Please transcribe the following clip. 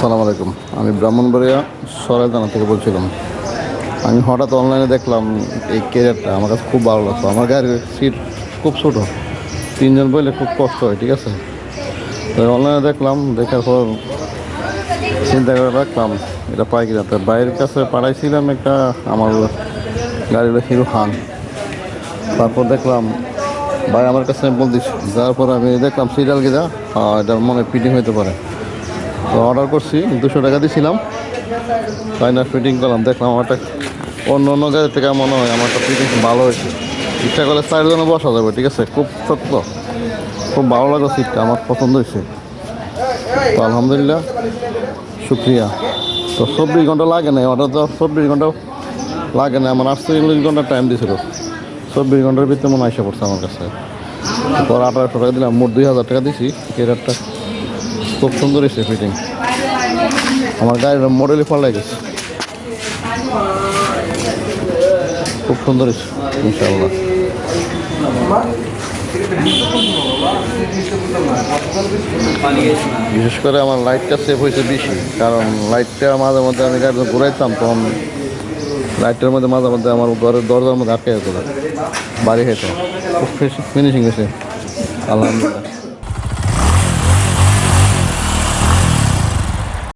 আসসালামু আলাইকুম। আমি ব্রাহ্মণবাড়িয়া সরাইদানা থেকে বলছিলাম। আমি হঠাৎ অনলাইনে দেখলাম এই ক্যারিয়ারটা, আমার কাছে খুব ভালো লাগতো। আমার গাড়ির সিট খুব ছোটো, তিনজন বইলে খুব কষ্ট হয়, ঠিক আছে। তো অনলাইনে দেখলাম, দেখার পর চিন্তা করে রাখলাম এটা পাই কিনা। তো বাইরের কাছে পাঠাইছিলাম একটা, আমার গাড়ি হলো হিরো হান। তারপর দেখলাম ভাই আমার কাছে বলতেছি, যাওয়ার পর আমি দেখলাম সিরিয়াল গিরা, এটা মনে ফিটিং হইতে পারে। তো অর্ডার করছি, 200 টাকা দিয়েছিলাম, তাই না ফিটিং করলাম। দেখলাম আমারটা অন্য অন্য গাড়ির থেকে মনে হয় আমারটা ফিটিং ভালো হয়েছে। ইচ্ছা করলে 4 জনে বসা যাবে, ঠিক আছে। খুব শক্ত, খুব ভালো লাগলো সিটটা, আমার পছন্দ হয়েছে। তো আলহামদুলিল্লাহ, শুক্রিয়া। তো 24 ঘন্টা লাগে না, অর্ডার তো 24 ঘন্টা লাগে না, আমার 48 ঘন্টা টাইম দিয়েছিল। 24 ঘন্টার ভিতরে মনে আসা পড়ছে আমার কাছে। পর 1800 টাকা দিলাম, মোট 2000 টাকা দিয়েছি। কেরারটা খুব সুন্দর হয়েছে ফিটিং, আমার গাড়ির মডেলই পাল্টাই গেছে, খুব সুন্দর হয়েছে ইনশাআল্লাহ। বিশেষ করে আমার লাইটটা সেভ হয়েছে বেশি, কারণ লাইটটা মাঝে মধ্যে আমি গাড়ি ঘুরাইতাম, তখন লাইটের মধ্যে মাঝে মধ্যে আমার ঘরের দরজার মধ্যে আটকে যেত, বাড়ি খেত। খুব ফিনিশিং হয়েছে আলহামদুলিল্লাহ।